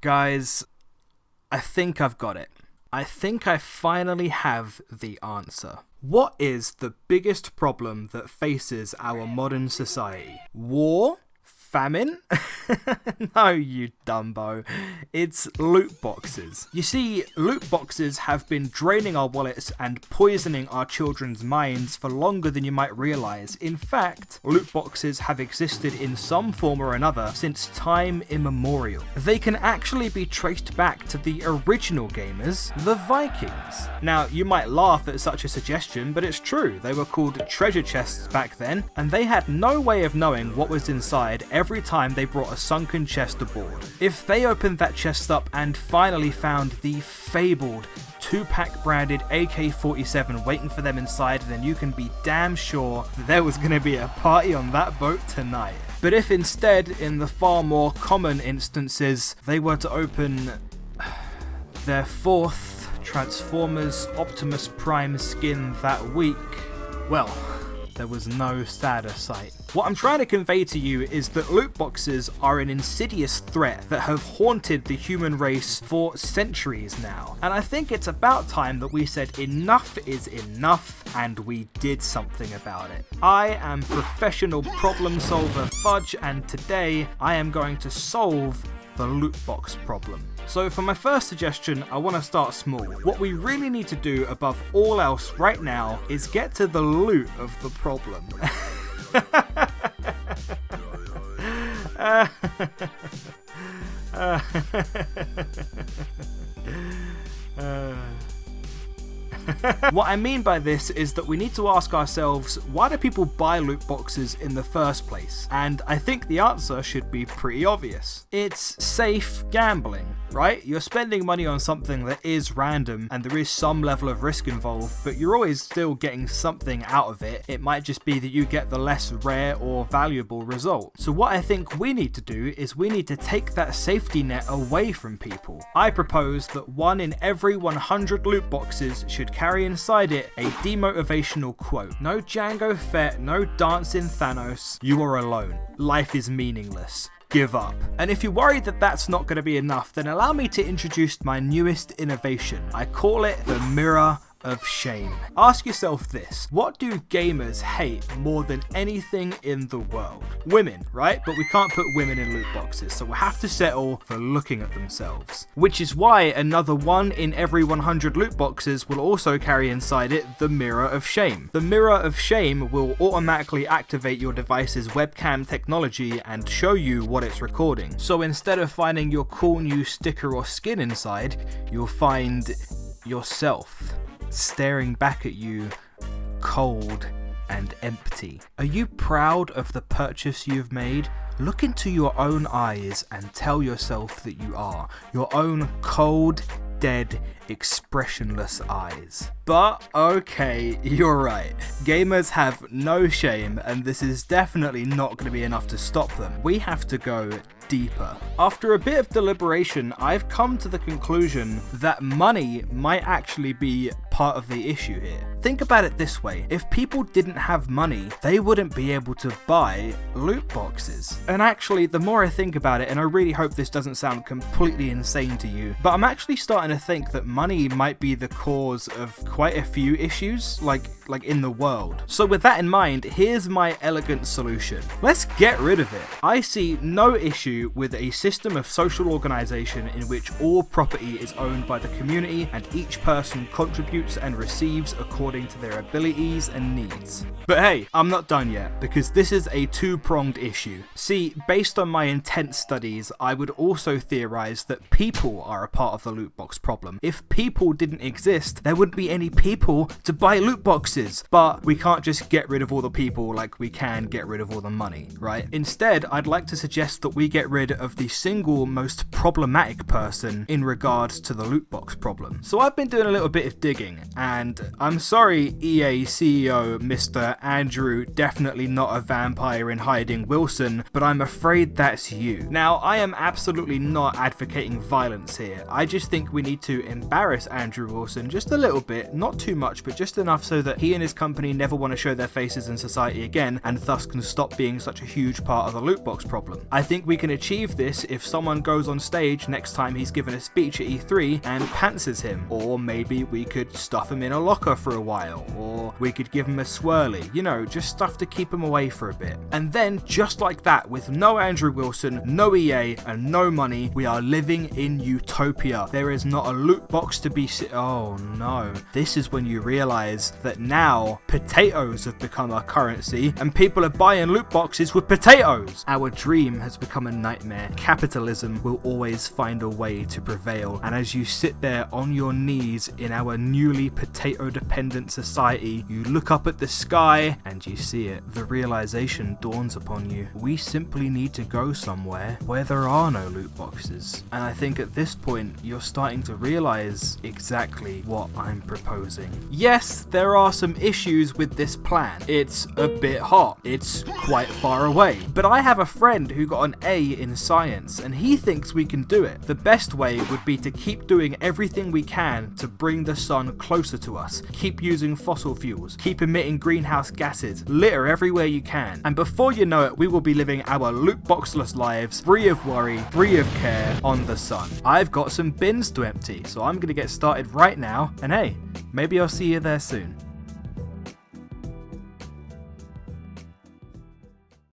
Guys, I think I've got it. I think I finally have the answer. What is the biggest problem that faces our modern society? War? Famine? No, you dumbo. It's loot boxes. You see, loot boxes have been draining our wallets and poisoning our children's minds for longer than you might realise. In fact, loot boxes have existed in some form or another since time immemorial. They can actually be traced back to the original gamers, the Vikings. Now, you might laugh at such a suggestion, but it's true. They were called treasure chests back then, and they had no way of knowing what was inside every time they brought a sunken chest aboard. If they opened that chest up and finally found the fabled 2-pack branded AK-47 waiting for them inside, then you can be damn sure that there was going to be a party on that boat tonight. But if instead, in the far more common instances, they were to open their 4th Transformers Optimus Prime skin that week, well, there was no sadder sight. What I'm trying to convey to you is that loot boxes are an insidious threat that have haunted the human race for centuries now. And I think it's about time that we said enough is enough and we did something about it. I am professional problem solver Fudj, and today I am going to solve the loot box problem. So for my first suggestion, I want to start small. What we really need to do above all else right now is get to the loot of the problem. What I mean by this is that we need to ask ourselves, why do people buy loot boxes in the first place? And I think the answer should be pretty obvious. It's safe gambling, right? You're spending money on something that is random and there is some level of risk involved, but you're always still getting something out of it. It might just be that you get the less rare or valuable result. So what I think we need to do is we need to take that safety net away from people. I propose that 1 in every 100 loot boxes should carry inside it a demotivational quote. No Jango Fett, no dancing Thanos, you are alone. Life is meaningless. Give up. And if you're worried that that's not going to be enough, then allow me to introduce my newest innovation. I call it the mirror of shame. Ask yourself this: what do gamers hate more than anything in the world? Women, right? But we can't put women in loot boxes, so we'll have to settle for looking at themselves. Which is why another 1 in every 100 loot boxes will also carry inside it the mirror of shame. The mirror of shame will automatically activate your device's webcam technology and show you what it's recording. So instead of finding your cool new sticker or skin inside, you'll find yourself staring back at you, cold and empty. Are you proud of the purchase you've made? Look into your own eyes and tell yourself that you are. Your own cold, dead, expressionless eyes. But okay, you're right. Gamers have no shame, and this is definitely not going to be enough to stop them. We have to go deeper. After a bit of deliberation, I've come to the conclusion that money might actually be part of the issue here. Think about it this way: if people didn't have money, they wouldn't be able to buy loot boxes. And actually, the more I think about it, and I really hope this doesn't sound completely insane to you, but I'm actually starting to think that money might be the cause of quite a few issues, like in the world. So with that in mind, here's my elegant solution. Let's get rid of it. I see no issue with a system of social organization in which all property is owned by the community and each person contributes and receives according to their abilities and needs. But hey, I'm not done yet, because this is a two-pronged issue. See, based on my intense studies, I would also theorize that people are a part of the loot box problem. If people didn't exist, there wouldn't be any people to buy loot boxes. But we can't just get rid of all the people like we can get rid of all the money, right? Instead, I'd like to suggest that we get rid of the single most problematic person in regards to the loot box problem. So I've been doing a little bit of digging, and I'm sorry sorry, EA CEO Mr. Andrew, definitely not a vampire in hiding Wilson, but I'm afraid that's you. Now, I am absolutely not advocating violence here. I just think we need to embarrass Andrew Wilson just a little bit, not too much, but just enough so that he and his company never want to show their faces in society again, and thus can stop being such a huge part of the loot box problem. I think we can achieve this if someone goes on stage next time he's given a speech at E3 and pantsers him, or maybe we could stuff him in a locker for a while, or we could give him a swirly, you know, just stuff to keep him away for a bit. And then, just like that, with no Andrew Wilson, no EA, and no money, we are living in utopia. There is not a loot box to be oh no. This is when you realize that now potatoes have become our currency and people are buying loot boxes with potatoes. Our dream has become a nightmare. Capitalism will always find a way to prevail, and as you sit there on your knees in our newly potato dependent society, you look up at the sky and you see it. The realization dawns upon you. We simply need to go somewhere where there are no loot boxes. And I think at this point you're starting to realize exactly what I'm proposing. Yes, there are some issues with this plan. It's a bit hot. It's quite far away. But I have a friend who got an A in science and he thinks we can do it. The best way would be to keep doing everything we can to bring the sun closer to us. Keep using fossil fuels. Keep emitting greenhouse gases. Litter everywhere you can. And before you know it, we will be living our loot boxless lives, free of worry, free of care, on the sun. I've got some bins to empty, so I'm going to get started right now. And hey, maybe I'll see you there soon.